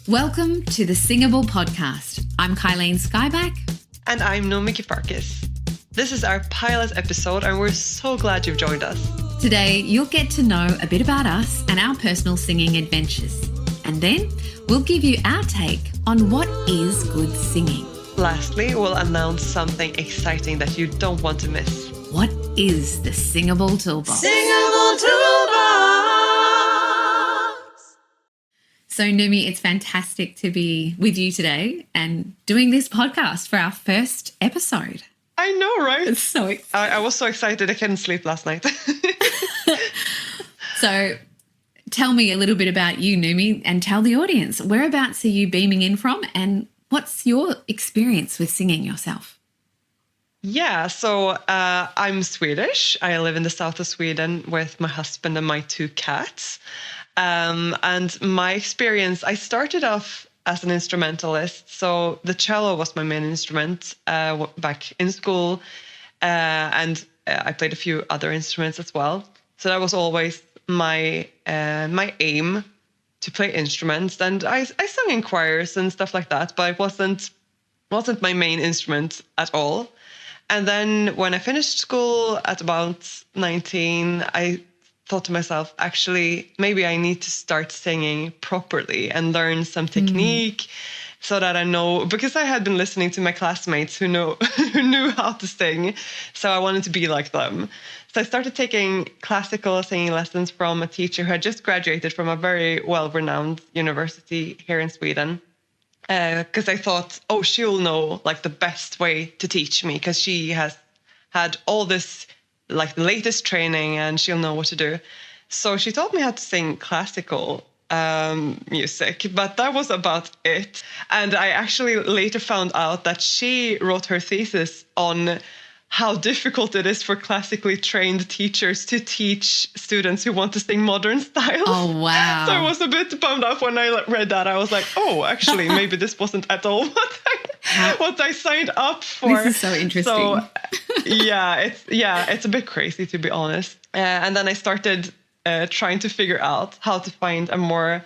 Welcome to the Singable Podcast. I'm Kylene Skyback. And I'm Noomi Kylene. This is our pilot episode and we're so glad you've joined us. Today, you'll get to know a bit about us and our personal singing adventures. And then we'll give you our take on what is good singing. Lastly, we'll announce something exciting that you don't want to miss. What is the Singable Toolbox? Singable Toolbox! So, Noomi, it's fantastic to be with you today and doing this podcast for our first episode. I know, right? It's so exciting. I was so excited I couldn't sleep last night. So, tell me a little bit about you, Noomi, and tell the audience, whereabouts are you beaming in from and what's your experience with singing yourself? Yeah, so I'm Swedish. I live in the south of Sweden with my husband and my two cats. And my experience, I started off as an instrumentalist. So the cello was my main instrument back in school. And I played a few other instruments as well. So that was always my aim, to play instruments. And I sang in choirs and stuff like that, but it wasn't my main instrument at all. And then when I finished school at about 19, I thought to myself, actually, maybe I need to start singing properly and learn some technique so that I know, because I had been listening to my classmates who knew how to sing. So I wanted to be like them. So I started taking classical singing lessons from a teacher who had just graduated from a very well-renowned university here in Sweden. Because I thought, she'll know like the best way to teach me because she has had all this like the latest training and she'll know what to do. So she taught me how to sing classical music, but that was about it. And I actually later found out that she wrote her thesis on how difficult it is for classically trained teachers to teach students who want to sing modern styles. Oh, wow. So I was a bit bummed out when I read that. I was like, actually, maybe this wasn't at all what I signed up for. This is so interesting. So, it's a bit crazy, to be honest. And then I started trying to figure out how to find a more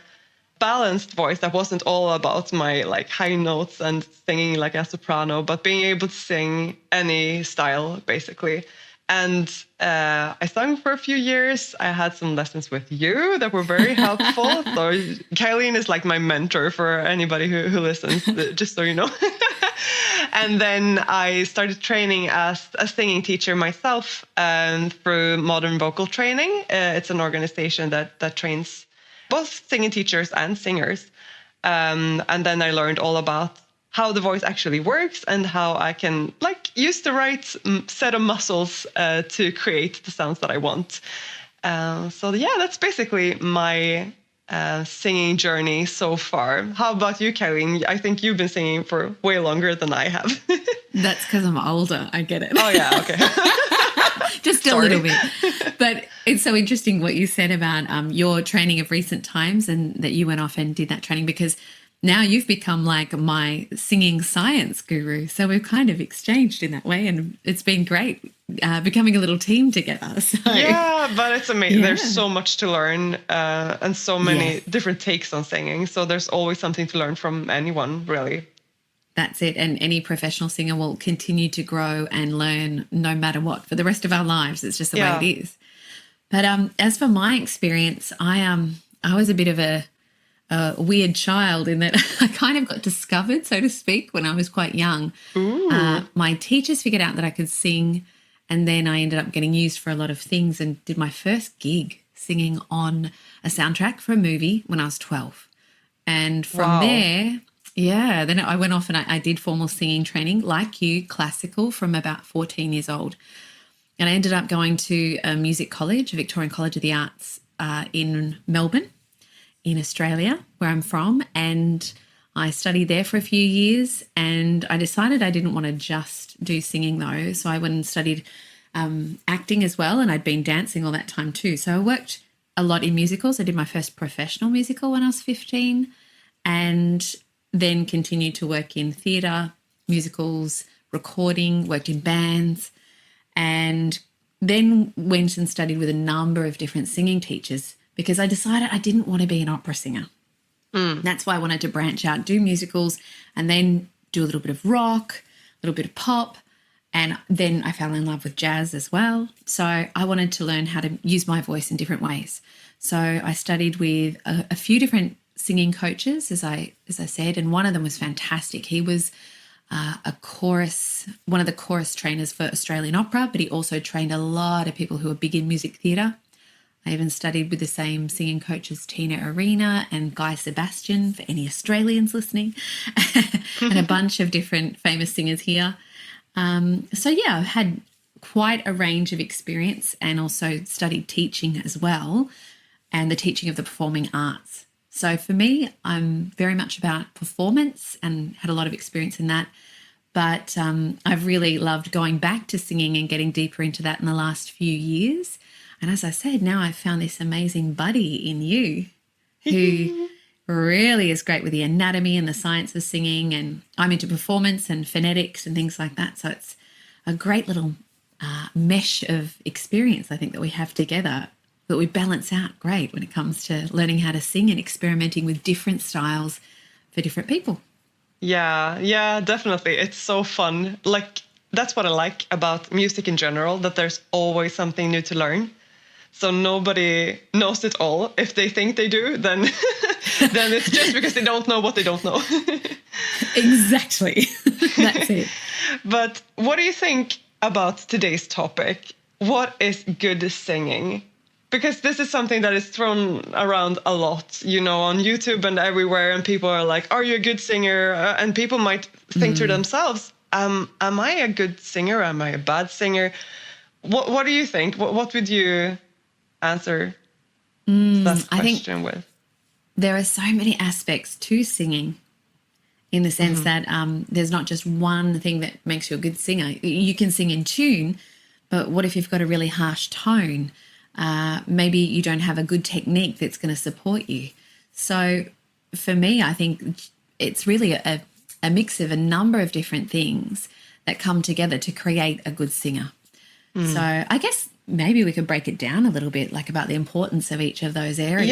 balanced voice that wasn't all about my like high notes and singing like a soprano, but being able to sing any style basically. And I sang for a few years. I had some lessons with you that were very helpful. So Kylene is like my mentor for anybody who listens, just so you know. And then I started training as a singing teacher myself through Modern Vocal Training. It's an organization that trains both singing teachers and singers. And then I learned all about how the voice actually works and how I can use the right set of muscles to create the sounds that I want. That's basically my singing journey so far. How about you, Kylene? I think you've been singing for way longer than I have. That's because I'm older. I get it. Oh, yeah. Okay. Just a little bit. But it's so interesting what you said about your training of recent times and that you went off and did that training, because now you've become like my singing science guru. So we've kind of exchanged in that way, and it's been great becoming a little team together. So. Yeah, but it's amazing. Yeah. There's so much to learn and so many different takes on singing. So there's always something to learn from anyone, really. That's it. And any professional singer will continue to grow and learn no matter what for the rest of our lives. It's just the way it is. But as for my experience, I was a bit of a weird child in that I kind of got discovered, so to speak, when I was quite young. My teachers figured out that I could sing, and then I ended up getting used for a lot of things and did my first gig singing on a soundtrack for a movie when I was 12. And from there... yeah, then I went off and I did formal singing training, like you, classical, from about 14 years old. And I ended up going to a music college, Victorian College of the Arts in Melbourne, in Australia, where I'm from. And I studied there for a few years, and I decided I didn't want to just do singing though. So I went and studied acting as well, and I'd been dancing all that time too. So I worked a lot in musicals. I did my first professional musical when I was 15, and then continued to work in theatre, musicals, recording, worked in bands, and then went and studied with a number of different singing teachers because I decided I didn't want to be an opera singer. That's why I wanted to branch out, do musicals, and then do a little bit of rock, a little bit of pop. And then I fell in love with jazz as well. So I wanted to learn how to use my voice in different ways. So I studied with a few different singing coaches, as I said, and one of them was fantastic. He was one of the chorus trainers for Australian opera, but he also trained a lot of people who are big in music theatre. I even studied with the same singing coaches, Tina Arena and Guy Sebastian, for any Australians listening, and a bunch of different famous singers here. So yeah, I've had quite a range of experience and also studied teaching as well, and the teaching of the performing arts. So for me, I'm very much about performance and had a lot of experience in that. But I've really loved going back to singing and getting deeper into that in the last few years. And as I said, now I've found this amazing buddy in you who really is great with the anatomy and the science of singing. And I'm into performance and phonetics and things like that. So it's a great little mesh of experience, I think, that we have together, that we balance out great when it comes to learning how to sing and experimenting with different styles for different people. Yeah, definitely. It's so fun. Like, that's what I like about music in general, that there's always something new to learn. So nobody knows it all. If they think they do, then then it's just because they don't know what they don't know. Exactly. That's it. But what do you think about today's topic? What is good singing? Because this is something that is thrown around a lot, on YouTube and everywhere. And people are like, are you a good singer? And people might think to themselves, am I a good singer? Am I a bad singer? What do you think? What would you answer that question with? There are so many aspects to singing, in the sense that there's not just one thing that makes you a good singer. You can sing in tune, but what if you've got a really harsh tone? Maybe you don't have a good technique that's going to support you. So for me, I think it's really a mix of a number of different things that come together to create a good singer. So I guess maybe we could break it down a little bit, like about the importance of each of those areas.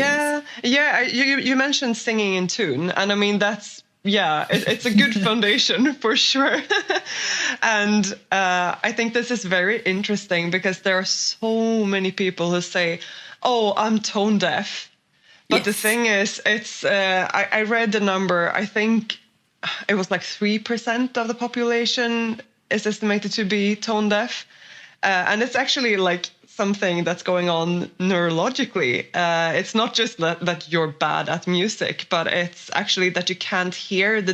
Yeah. You mentioned singing in tune, and I mean it's a good foundation for sure. And I think this is very interesting because there are so many people who say, "Oh, I'm tone deaf," but the thing is, it's I read the number. I think it was like 3% of the population is estimated to be tone deaf. And it's actually like something that's going on neurologically. It's not just that you're bad at music, but it's actually that you can't hear the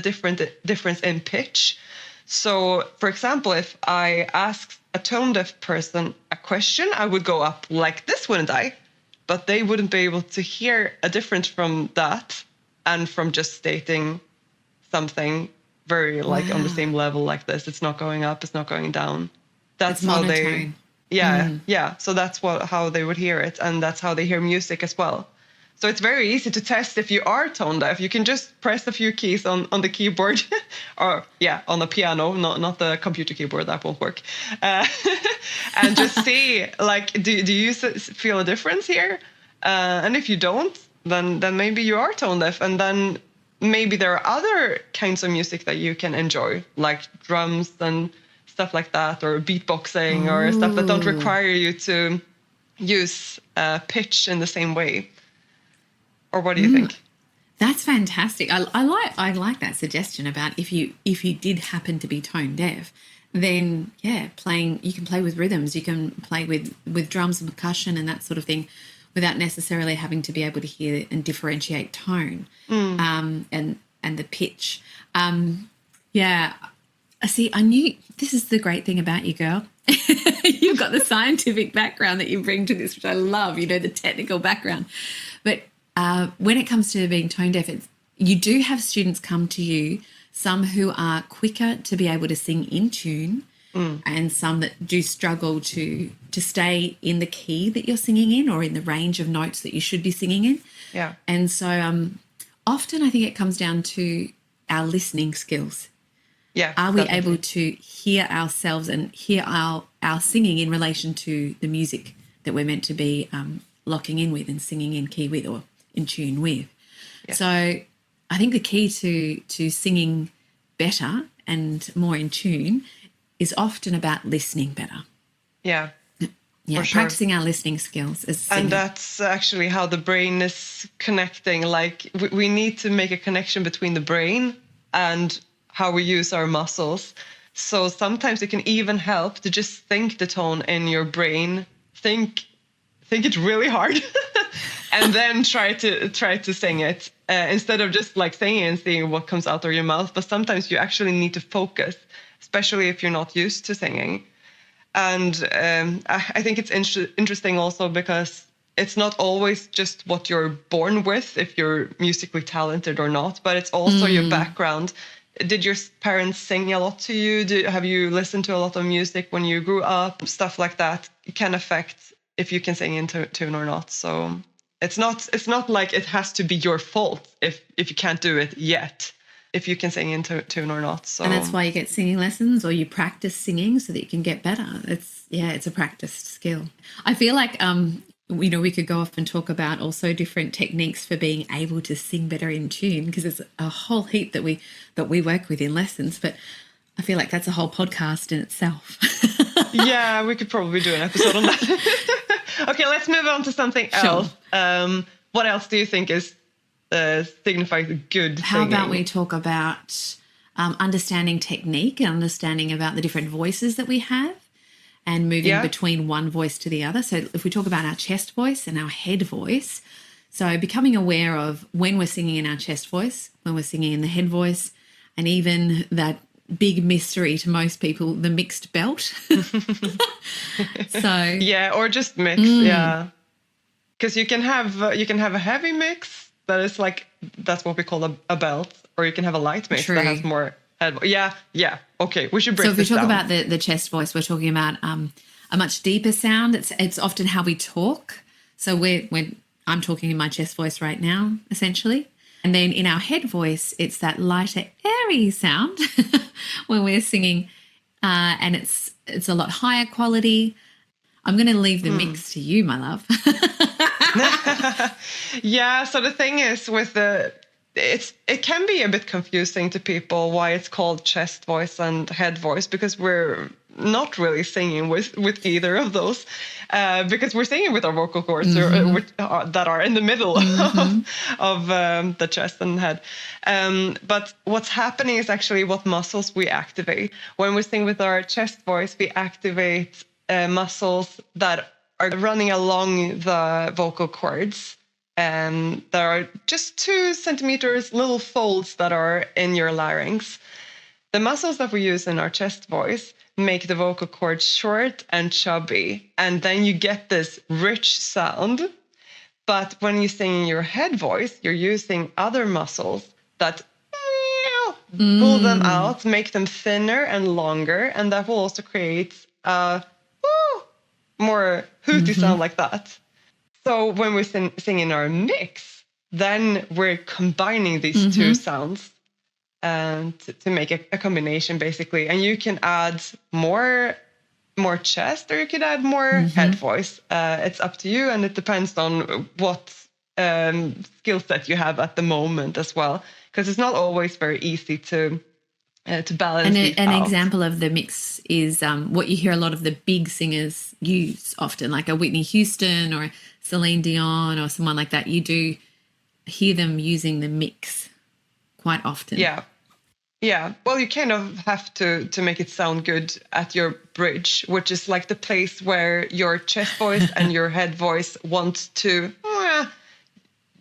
difference in pitch. So, for example, if I asked a tone deaf person a question, I would go up like this, wouldn't I? But they wouldn't be able to hear a difference from that and from just stating something very like on the same level like this. It's not going up, it's not going down. That's how they, So that's how they would hear it, and that's how they hear music as well. So it's very easy to test if you are tone deaf. You can just press a few keys on the keyboard, or on the piano, not the computer keyboard. That won't work. And just see, like, do you feel a difference here? And if you don't, then maybe you are tone deaf, and then maybe there are other kinds of music that you can enjoy, like drums and stuff like that, or beatboxing, or stuff that don't require you to use pitch in the same way. Or what do you think? That's fantastic. I like that suggestion about if you did happen to be tone deaf, then you can play with rhythms, you can play with drums and percussion and that sort of thing, without necessarily having to be able to hear and differentiate tone and the pitch. See, I knew this is the great thing about you, girl. You've got the scientific background that you bring to this, which I love, the technical background. But when it comes to being tone deaf, you do have students come to you, some who are quicker to be able to sing in tune and some that do struggle to stay in the key that you're singing in or in the range of notes that you should be singing in. Yeah. And so often I think it comes down to our listening skills. Yeah. Are we able to hear ourselves and hear our singing in relation to the music that we're meant to be locking in with and singing in key with or in tune with? Yeah. So I think the key to singing better and more in tune is often about listening better. Yeah. Yeah, for sure. practicing our listening skills as singers. And that's actually how the brain is connecting. Like we need to make a connection between the brain and how we use our muscles. So sometimes it can even help to just think the tone in your brain, think it really hard, and then try to sing it instead of just like singing and seeing what comes out of your mouth. But sometimes you actually need to focus, especially if you're not used to singing. And I think it's interesting also because it's not always just what you're born with, if you're musically talented or not, but it's also your background. Did your parents sing a lot to you? Have you listened to a lot of music when you grew up? Stuff like that can affect if you can sing in tune or not. So it's not like it has to be your fault if you can't do it yet, if you can sing in tune or not. So. And that's why you get singing lessons or you practice singing so that you can get better. It's a practiced skill. I feel like we could go off and talk about also different techniques for being able to sing better in tune, because there's a whole heap that we work with in lessons, but I feel like that's a whole podcast in itself. Yeah, we could probably do an episode on that. Okay, let's move on to something else. What else do you think is signifies good How singing? about we talk about understanding technique and understanding about the different voices that we have and moving between one voice to the other. So if we talk about our chest voice and our head voice, so becoming aware of when we're singing in our chest voice, when we're singing in the head voice, and even that big mystery to most people, the mixed belt. So yeah, or just mix, yeah, because you can have a heavy mix that is like, that's what we call a belt, or you can have a light mix that has more head. Yeah. Okay, we should break this down. So if we talk about the chest voice, we're talking about a much deeper sound. It's often how we talk. So I'm talking in my chest voice right now, essentially. And then in our head voice, it's that lighter, airy sound when we're singing, and it's a lot higher quality. I'm going to leave the mix to you, my love. Yeah, so the thing is with it can be a bit confusing to people why it's called chest voice and head voice, because we're not really singing with either of those, because we're singing with our vocal cords that are in the middle of the chest and head. But what's happening is actually what muscles we activate. When we sing with our chest voice, we activate muscles that are running along the vocal cords. There are just 2 centimeters little folds that are in your larynx. The muscles that we use in our chest voice make the vocal cords short and chubby, and then you get this rich sound. But when you sing in your head voice, you're using other muscles that pull them out, make them thinner and longer, and that will also create a more hooty sound like that. So when we sing in our mix, then we're combining these 2 sounds and to make a combination, basically. And you can add more chest, or you could add more head voice. It's up to you, and it depends on what skill set you have at the moment as well, because it's not always very easy to balance these an out. example of the mix is what you hear a lot of the big singers use often, like a Whitney Houston or Celine Dion or someone like that. You do hear them using the mix quite often. Yeah. Well, you kind of have to make it sound good at your bridge, which is like the place where your chest voice and your head voice want to.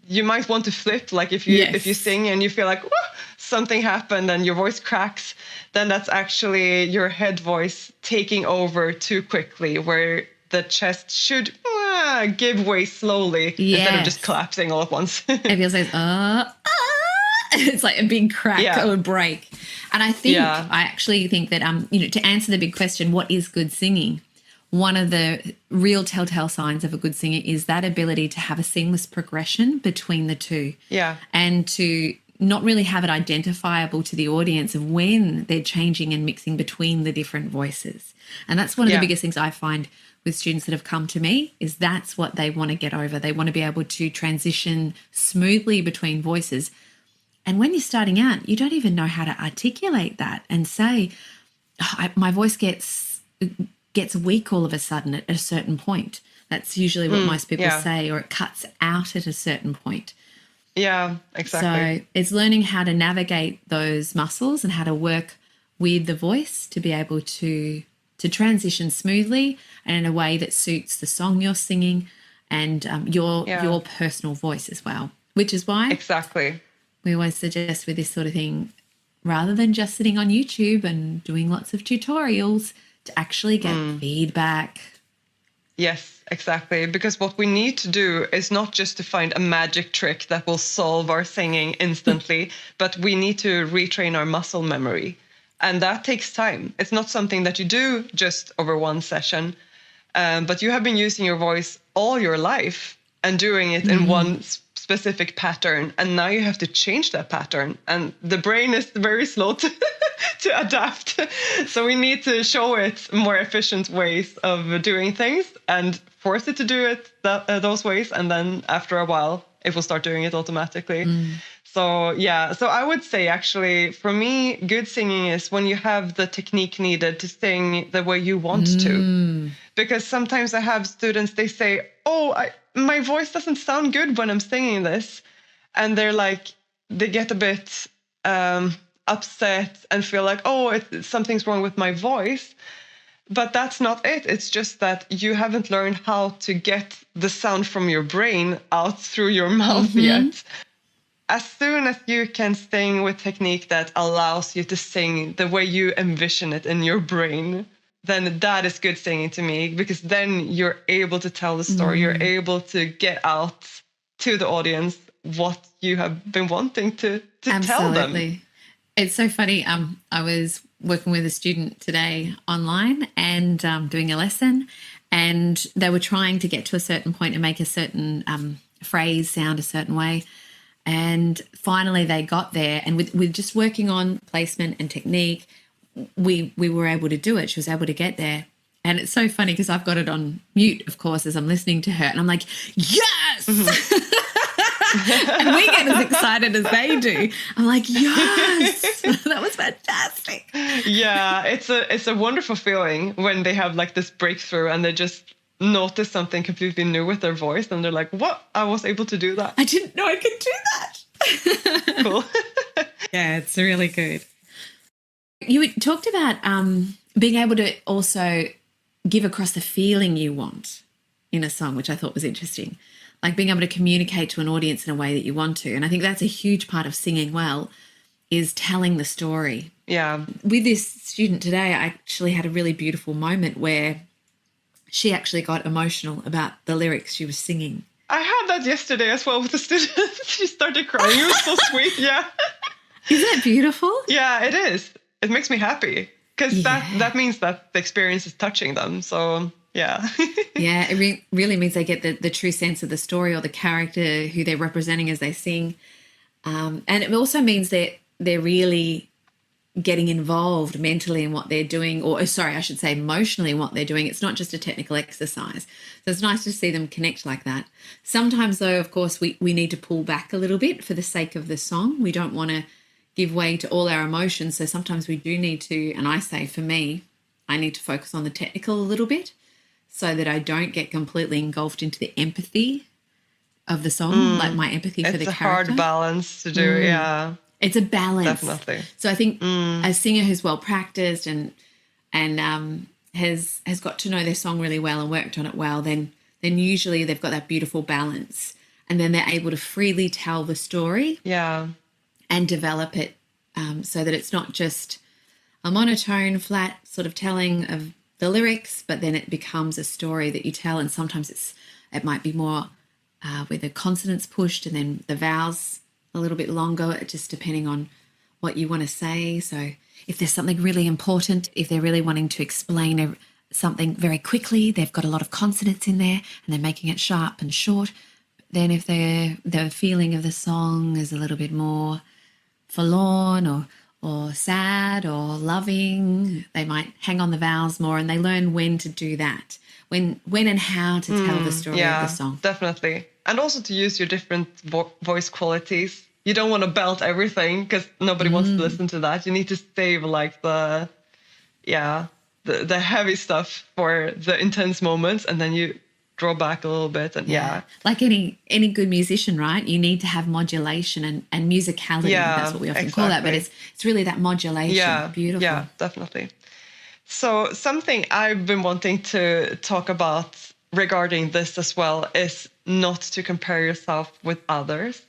You might want to flip, like if you sing and you feel like something happened and your voice cracks, then that's actually your head voice taking over too quickly, where the chest should give way slowly instead of just collapsing all at once. It feels like it's like a big crack or break. And I actually think that to answer the big question, what is good singing? One of the real telltale signs of a good singer is that ability to have a seamless progression between the 2. Yeah. And to not really have it identifiable to the audience of when they're changing and mixing between the different voices. And that's one of the biggest things I find with students that have come to me, is that's what they want to get over. They want to be able to transition smoothly between voices. And when you're starting out, you don't even know how to articulate that and say, my voice gets weak all of a sudden at a certain point. That's usually what most people say, or it cuts out at a certain point. Yeah, exactly. So it's learning how to navigate those muscles and how to work with the voice to be able to transition smoothly and in a way that suits the song you're singing and your personal voice as well, which is why exactly we always suggest with this sort of thing, rather than just sitting on YouTube and doing lots of tutorials, to actually get feedback. Yes, exactly. Because what we need to do is not just to find a magic trick that will solve our singing instantly, but we need to retrain our muscle memory. And that takes time. It's not something that you do just over one session, but you have been using your voice all your life and doing it in one specific pattern. And now you have to change that pattern. And the brain is very slow to adapt. So we need to show it more efficient ways of doing things and force it to do it those ways. And then after a while, it will start doing it automatically. So, yeah. So I would say, actually, for me, good singing is when you have the technique needed to sing the way you want to. Because sometimes I have students, they say, my voice doesn't sound good when I'm singing this. And they're like, they get a bit upset and feel like, something's wrong with my voice. But that's not it. It's just that you haven't learned how to get the sound from your brain out through your mouth yet. As soon as you can sing with technique that allows you to sing the way you envision it in your brain, then that is good singing to me, because then you're able to tell the story. You're able to get out to the audience what you have been wanting to tell them. It's so funny. I was working with a student today online and doing a lesson, and they were trying to get to a certain point and make a certain phrase sound a certain way. And finally they got there, and with just working on placement and technique, we were able to do it. She was able to get there. And it's so funny because I've got it on mute, of course, as I'm listening to her, and I'm like, yes! And we get as excited as they do. I'm like, yes, that was fantastic. Yeah, it's a wonderful feeling when they have like this breakthrough and they just notice something completely new with their voice, and they're like, what? I was able to do that. I didn't know I could do that. Cool. Yeah, it's really good. You talked about being able to also give across the feeling you want in a song, which I thought was interesting. Like being able to communicate to an audience in a way that you want to. And I think that's a huge part of singing well, is telling the story. Yeah. With this student today, I actually had a really beautiful moment where she actually got emotional about the lyrics she was singing. I had that yesterday as well with a student. She started crying. It was so sweet. Yeah. Isn't that beautiful? Yeah, it is. It makes me happy because that means that the experience is touching them. So, yeah. Yeah, it really means they get the true sense of the story or the character who they're representing as they sing. And it also means that they're really getting involved mentally in what they're doing, or I should say emotionally in what they're doing. It's not just a technical exercise. So it's nice to see them connect like that. Sometimes, though, of course, we need to pull back a little bit for the sake of the song. We don't want to give way to all our emotions. So sometimes we do need to, and I say for me, I need to focus on the technical a little bit so that I don't get completely engulfed into the empathy of the song, like my empathy for the character. It's a hard balance to do, yeah. It's a balance. Definitely. So I think a singer who's well practiced and has got to know their song really well and worked on it well, then usually they've got that beautiful balance, and then they're able to freely tell the story. Yeah. And develop it so that it's not just a monotone, flat sort of telling of the lyrics, but then it becomes a story that you tell. And sometimes it might be more with the consonants pushed and then the vowels a little bit longer, just depending on what you want to say. So if there's something really important, if they're really wanting to explain something very quickly, they've got a lot of consonants in there and they're making it sharp and short. Then if the feeling of the song is a little bit more forlorn or sad or loving, they might hang on the vowels more, and they learn when to do that, when and how to tell the story of the song. Definitely. And also to use your different voice qualities you don't want to belt everything because nobody wants to listen to that. You need to save like the heavy stuff for the intense moments, and then you draw back a little bit. And like any good musician, right? You need to have modulation and musicality. That's what we often call that, but it's really that modulation. Yeah, beautiful. Yeah, definitely. So something I've been wanting to talk about regarding this as well is not to compare yourself with others,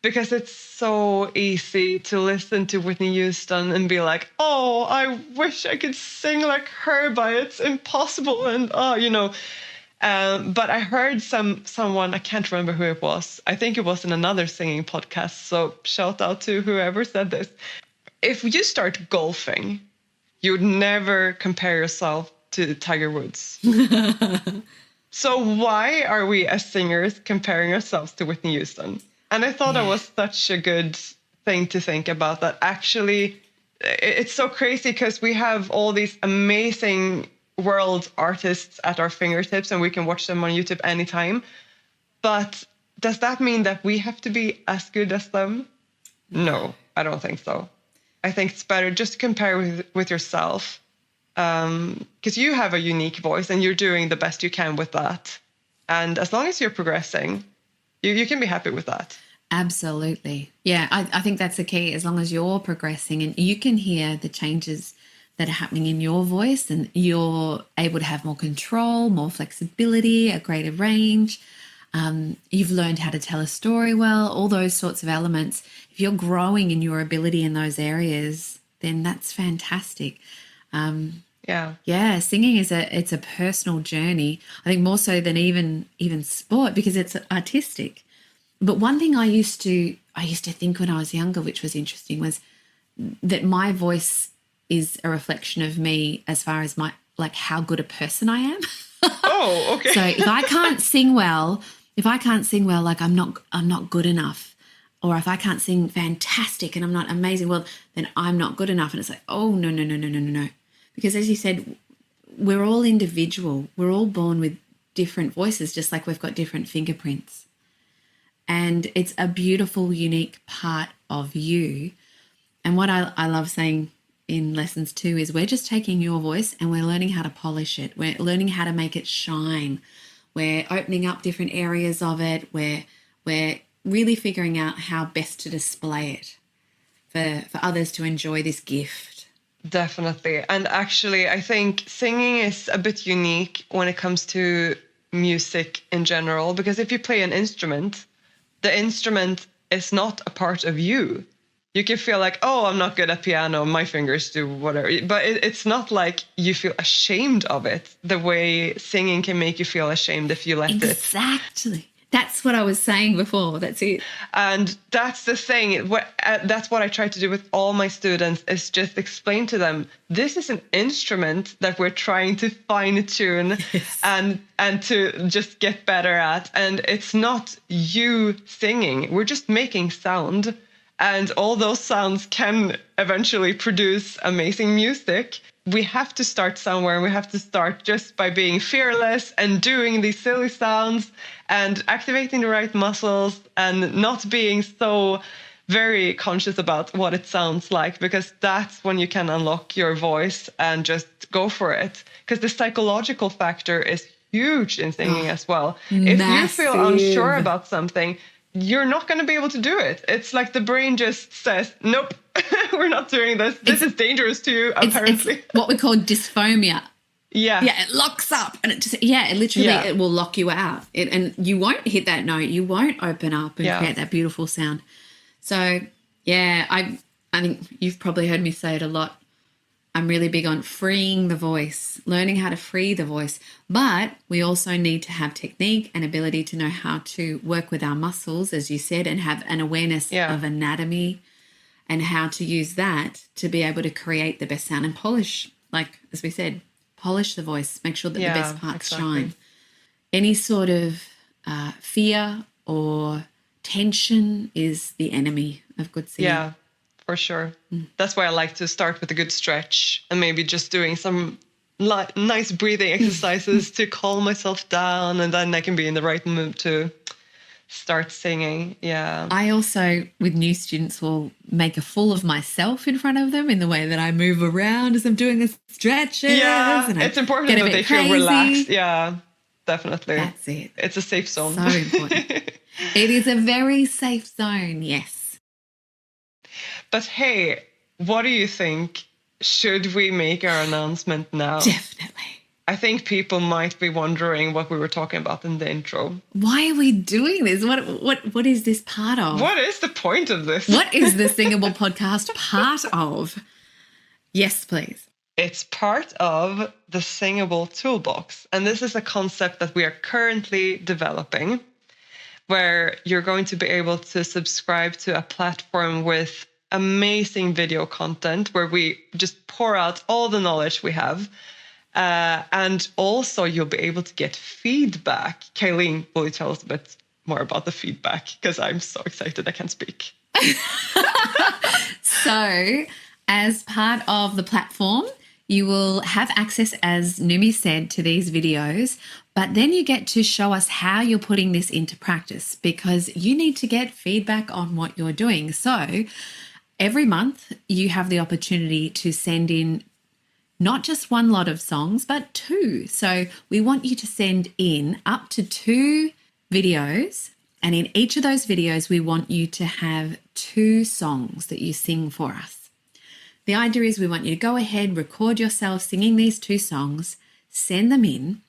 because it's so easy to listen to Whitney Houston and be like, oh, I wish I could sing like her, but it's impossible. And, but I heard someone, I can't remember who it was. I think it was in another singing podcast. So shout out to whoever said this. If you start golfing, you would never compare yourself to Tiger Woods. So why are we as singers comparing ourselves to Whitney Houston? And I thought that was such a good thing to think about, that actually it's so crazy because we have all these amazing world artists at our fingertips and we can watch them on YouTube anytime. But does that mean that we have to be as good as them? No, I don't think so. I think it's better just to compare with yourself, because you have a unique voice and you're doing the best you can with that. And as long as you're progressing, you can be happy with that. Absolutely. Yeah, I think that's the key. As long as you're progressing and you can hear the changes that are happening in your voice and you're able to have more control, more flexibility, a greater range. You've learned how to tell a story well, all those sorts of elements. If you're growing in your ability in those areas, then that's fantastic. Singing it's a personal journey. I think more so than even sport, because it's artistic. But one thing I used to think when I was younger, which was interesting, was that my voice is a reflection of me as far as how good a person I am. Oh, okay. So if I can't sing well, like I'm not good enough. Or if I can't sing fantastic and I'm not amazing, well, then I'm not good enough. And it's like, oh, no. Because as you said, we're all individual. We're all born with different voices, just like we've got different fingerprints. And it's a beautiful, unique part of you. And what I love saying in lessons too is we're just taking your voice and we're learning how to polish it. We're learning how to make it shine. We're opening up different areas of it. We're really figuring out how best to display it for others to enjoy this gift. Definitely. And actually, I think singing is a bit unique when it comes to music in general, because if you play an instrument, the instrument is not a part of you. You can feel like, oh, I'm not good at piano, my fingers do whatever. But it's not like you feel ashamed of it, the way singing can make you feel ashamed if you let it. Exactly. That's what I was saying before. That's it. And that's the thing. That's what I try to do with all my students, is just explain to them, this is an instrument that we're trying to fine tune and to just get better at. And it's not you singing. We're just making sound. And all those sounds can eventually produce amazing music. We have to start somewhere, and we have to start just by being fearless and doing these silly sounds and activating the right muscles and not being so very conscious about what it sounds like, because that's when you can unlock your voice and just go for it. Because the psychological factor is huge in singing as well. If you feel unsure about something, you're not going to be able to do it. It's like the brain just says, nope, we're not doing this. This is dangerous to you, apparently. It's what we call dysphonia. Yeah. Yeah, it locks up and it will lock you out. And you won't hit that note. You won't open up and create that beautiful sound. So, yeah, I think you've probably heard me say it a lot. I'm really big on freeing the voice, learning how to free the voice. But we also need to have technique and ability to know how to work with our muscles, as you said, and have an awareness of anatomy and how to use that to be able to create the best sound and polish, like, as we said, polish the voice, make sure that the best parts shine. Any sort of fear or tension is the enemy of good singing. Yeah, for sure. That's why I like to start with a good stretch and maybe just doing some nice breathing exercises to calm myself down, and then I can be in the right mood to start singing. Yeah. I also, with new students, will make a fool of myself in front of them in the way that I move around as I'm doing the stretches. Yeah, and it's important that they feel relaxed. Yeah, definitely. That's it. It's a safe zone. So important. It is a very safe zone, yes. But hey, what do you think? Should we make our announcement now? Definitely. I think people might be wondering what we were talking about in the intro. Why are we doing this? What is this part of? What is the point of this? What is the Singable Podcast part of? Yes, please. It's part of the Singable Toolbox. And this is a concept that we are currently developing, where you're going to be able to subscribe to a platform with amazing video content where we just pour out all the knowledge we have. And also you'll be able to get feedback. Kylene, will you tell us a bit more about the feedback? Because I'm so excited I can't speak. So as part of the platform, you will have access, as Noomi said, to these videos, but then you get to show us how you're putting this into practice, because you need to get feedback on what you're doing. So every month you have the opportunity to send in not just one lot of songs, but 2. So we want you to send in up to 2 videos. And in each of those videos, we want you to have 2 songs that you sing for us. The idea is we want you to go ahead, record yourself singing these 2 songs, send them in,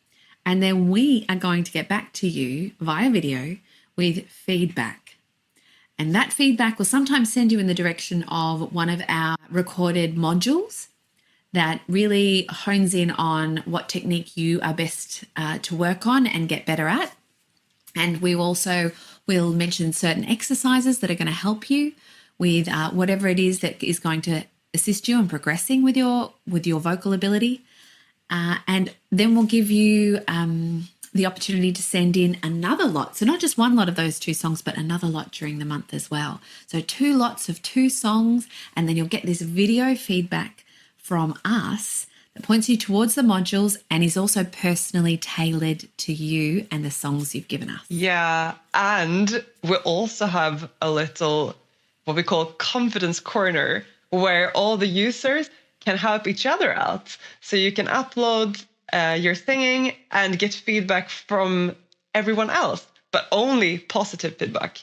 and then we are going to get back to you via video with feedback. And that feedback will sometimes send you in the direction of one of our recorded modules that really hones in on what technique you are best to work on and get better at. And we also will mention certain exercises that are going to help you with whatever it is that is going to assist you in progressing with your vocal ability. And then we'll give you the opportunity to send in another lot. So not just one lot of those 2 songs, but another lot during the month as well. So 2 lots of 2 songs, and then you'll get this video feedback from us that points you towards the modules and is also personally tailored to you and the songs you've given us. Yeah, and we also have a little, what we call confidence corner, where all the users can help each other out. So you can upload your singing and get feedback from everyone else, but only positive feedback.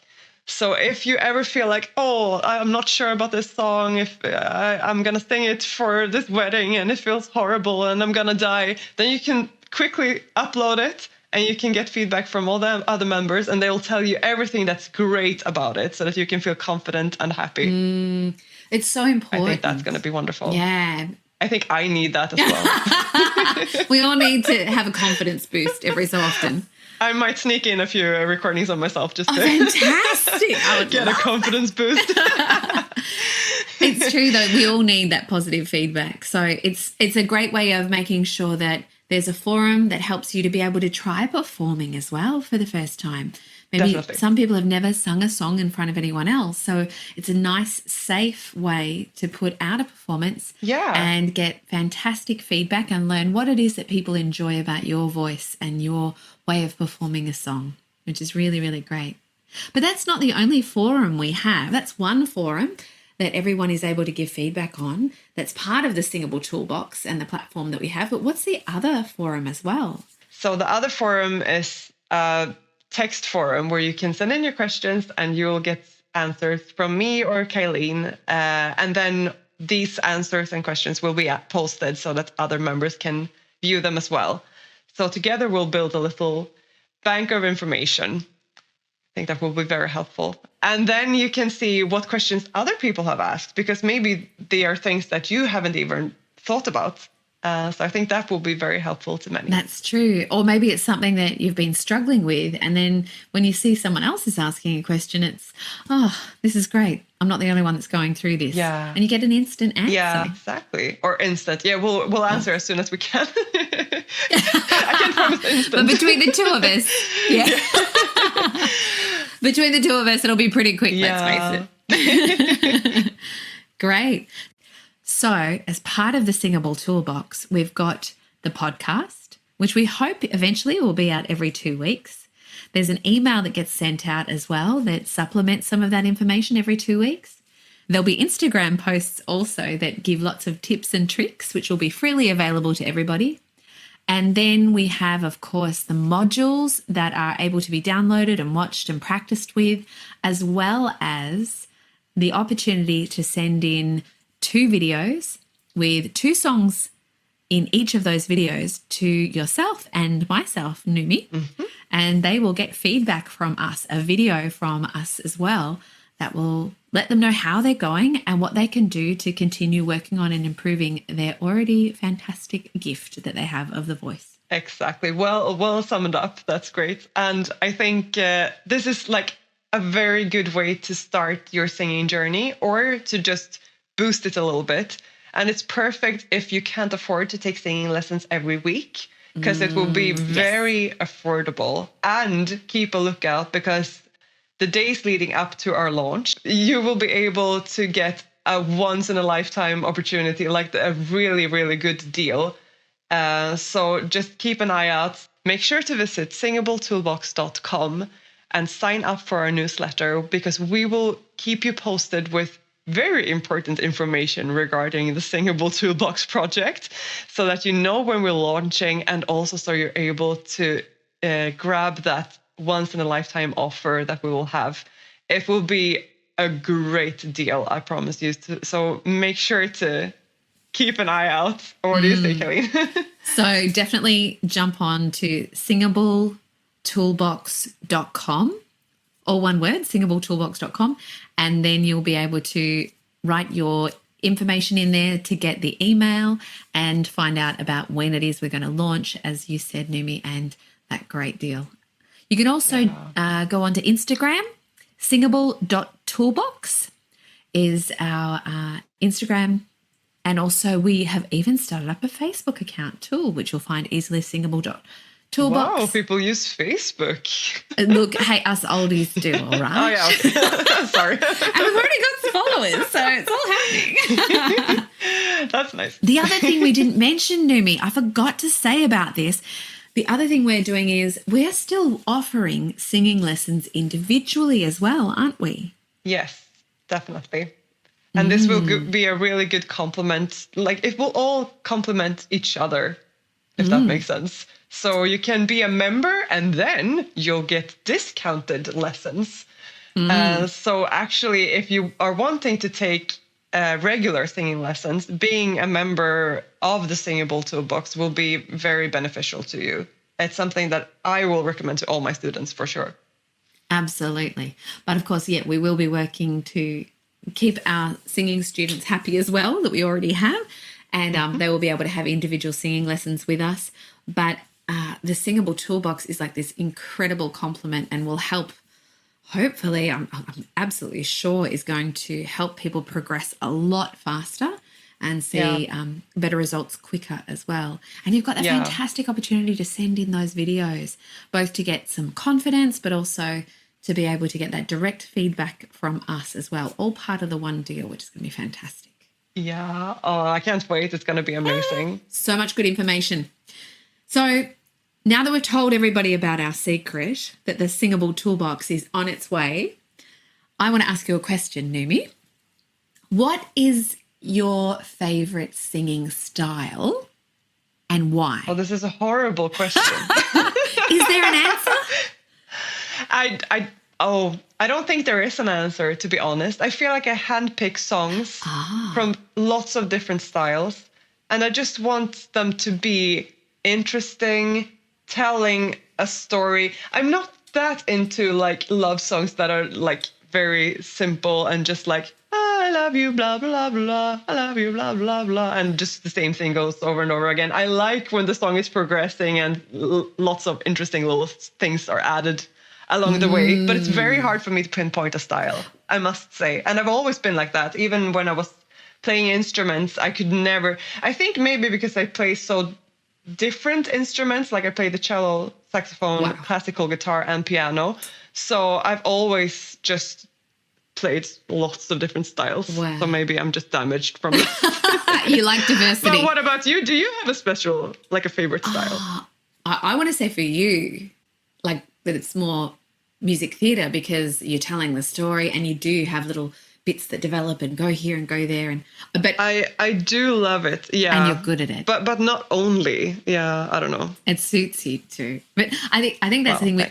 So if you ever feel like, oh, I'm not sure about this song, if I'm going to sing it for this wedding and it feels horrible and I'm going to die, then you can quickly upload it and you can get feedback from all the other members, and they'll tell you everything that's great about it so that you can feel confident and happy. It's so important. I think that's going to be wonderful. Yeah. I think I need that as well. We all need to have a confidence boost every so often. I might sneak in a few recordings on myself just to fantastic. I would get a confidence boost. It's true, though. We all need that positive feedback. So it's a great way of making sure that there's a forum that helps you to be able to try performing as well for the first time. Maybe Definitely. Some people have never sung a song in front of anyone else. So it's a nice, safe way to put out a performance and get fantastic feedback and learn what it is that people enjoy about your voice and your way of performing a song, which is really, really great. But that's not the only forum we have. That's one forum that everyone is able to give feedback on. That's part of the Singable Toolbox and the platform that we have. But what's the other forum as well? So the other forum is a text forum where you can send in your questions and you'll get answers from me or Kylene. And then these answers and questions will be posted so that other members can view them as well. So together we'll build a little bank of information. I think that will be very helpful. And then you can see what questions other people have asked, because maybe they are things that you haven't even thought about. So I think that will be very helpful to many. That's true. Or maybe it's something that you've been struggling with. And then when you see someone else is asking a question, it's, oh, this is great. I'm not the only one that's going through this. Yeah. And you get an instant answer. Yeah, exactly. Or instant. Yeah, we'll answer as soon as we can. I can't promise instant. But between the two of us, between the two of us, it'll be pretty quick, let's face it. Great. So as part of the Singable Toolbox, we've got the podcast, which we hope eventually will be out every 2 weeks. There's an email that gets sent out as well that supplements some of that information every 2 weeks. There'll be Instagram posts also that give lots of tips and tricks, which will be freely available to everybody. And then we have, of course, the modules that are able to be downloaded and watched and practiced with, as well as the opportunity to send in 2 videos with 2 songs in each of those videos to yourself and myself, Noomi, and they will get feedback from us, a video from us as well, that will let them know how they're going and what they can do to continue working on and improving their already fantastic gift that they have of the voice. Exactly. Well summed up. That's great. And I think this is like a very good way to start your singing journey, or to just boost it a little bit. And it's perfect if you can't afford to take singing lessons every week, because it will be very affordable. And keep a lookout, because the days leading up to our launch, you will be able to get a once-in-a-lifetime opportunity, like a really, really good deal. So just keep an eye out. Make sure to visit singabletoolbox.com and sign up for our newsletter, because we will keep you posted with very important information regarding the Singable Toolbox project, so that you know when we're launching, and also so you're able to grab that once-in-a-lifetime offer that we will have. It will be a great deal, I promise you. So make sure to keep an eye out. Or what do you say, Kylene? So definitely jump on to singabletoolbox.com, all one word, singabletoolbox.com, and then you'll be able to write your information in there to get the email and find out about when it is we're going to launch, as you said, Noomi, and that great deal. You can also go onto Instagram. Singable.toolbox is our Instagram. And also we have even started up a Facebook account too, which you'll find easily, Singable.toolbox. Wow, people use Facebook. Look, hey, us oldies do, all right? Oh, yeah, okay. Sorry. And we've already got followers, so it's all happening. That's nice. The other thing we didn't mention, Noomi, I forgot to say about this. The other thing we're doing is we're still offering singing lessons individually as well, aren't we? Yes, definitely. And this will be a really good complement. Like, it will all complement each other, if that makes sense. So you can be a member and then you'll get discounted lessons. So actually, if you are wanting to take regular singing lessons, being a member of the Singable Toolbox will be very beneficial to you. It's something that I will recommend to all my students for sure. Absolutely. But of course, yeah, we will be working to keep our singing students happy as well, that we already have. And they will be able to have individual singing lessons with us. But the Singable Toolbox is like this incredible complement and will help, hopefully, I'm absolutely sure, is going to help people progress a lot faster and see better results quicker as well. And you've got that fantastic opportunity to send in those videos, both to get some confidence, but also to be able to get that direct feedback from us as well, all part of the one deal, which is going to be fantastic. Yeah. Oh, I can't wait. It's going to be amazing. So much good information. So now that we've told everybody about our secret, that the Singable Toolbox is on its way, I want to ask you a question, Noomi. What is your favourite singing style and why? Oh, this is a horrible question. Is there an answer? I don't think there is an answer, to be honest. I feel like I handpick songs from lots of different styles, and I just want them to be interesting, telling a story. I'm not that into like love songs that are like very simple and just like, I love you, blah, blah, blah, I love you, blah, blah, blah. And just the same thing goes over and over again. I like when the song is progressing and lots of interesting little things are added along the way. But it's very hard for me to pinpoint a style, I must say. And I've always been like that. Even when I was playing instruments, I could never, I think maybe because I play so different instruments, like I play the cello, saxophone, classical guitar, and piano. So I've always just played lots of different styles. So maybe I'm just damaged from it. You like diversity. But what about you? Do you have a special, like a favorite style? I want to say for you, like that it's more music theatre because you're telling the story and you do have little bits that develop and go here and go there. But I do love it. Yeah. And you're good at it. But not only. Yeah, I don't know. It suits you too. But I think that's the thing. We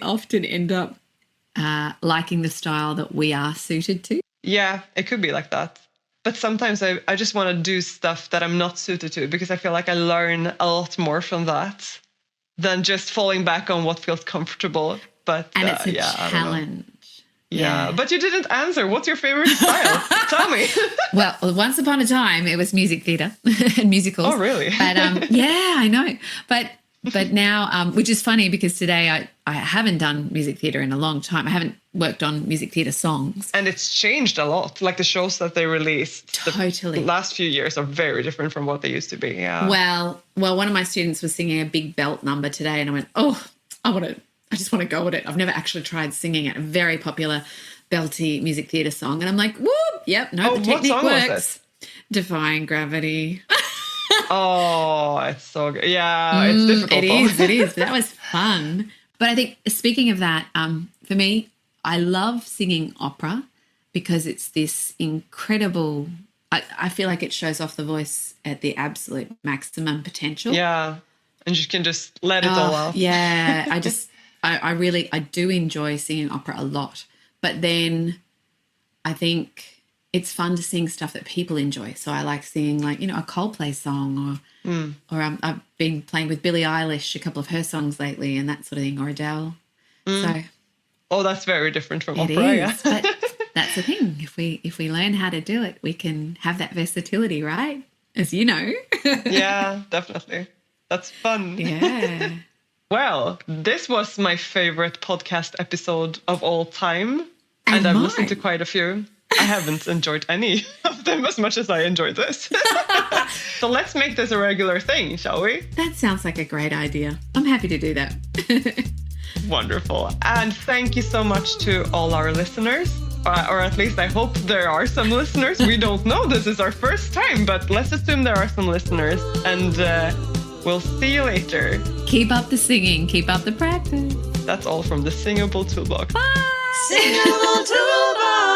often end up liking the style that we are suited to. Yeah, it could be like that. But sometimes I just want to do stuff that I'm not suited to because I feel like I learn a lot more from that than just falling back on what feels comfortable. But and it's a challenge. Yeah, but you didn't answer. What's your favorite style? Tell me. Well, once upon a time, it was music theatre and musicals. Oh, really? But yeah, I know. But now, which is funny because today I haven't done music theatre in a long time. I haven't worked on music theatre songs. And it's changed a lot. Like the shows that they released. Totally. The last few years are very different from what they used to be. Yeah. Well, one of my students was singing a big belt number today and I went, oh, I just want to go at it. I've never actually tried singing it. A very popular belty music theatre song. And I'm like, whoop, yep, no, the technique what song works. Was it? Defying Gravity. Oh, it's so good. Yeah, it's difficult. It is. That was fun. But I think, speaking of that, for me, I love singing opera because it's this incredible, I feel like it shows off the voice at the absolute maximum potential. Yeah, and you can just let it all out. Yeah, I do enjoy singing opera a lot. But then I think it's fun to sing stuff that people enjoy. So I like singing like, a Coldplay song or I've been playing with Billie Eilish, a couple of her songs lately and that sort of thing, or Adele. So that's very different from opera. It is, but that's the thing. If we learn how to do it, we can have that versatility, right? As you know. Yeah, definitely. That's fun. Yeah. Well, this was my favorite podcast episode of all time. And I've listened to quite a few. I haven't enjoyed any of them as much as I enjoyed this. So let's make this a regular thing, shall we? That sounds like a great idea. I'm happy to do that. Wonderful. And thank you so much to all our listeners. Or at least I hope there are some listeners. We don't know. This is our first time, but let's assume there are some listeners. And we'll see you later. Keep up the singing. Keep up the practice. That's all from the Singable Toolbox. Bye. Singable Toolbox.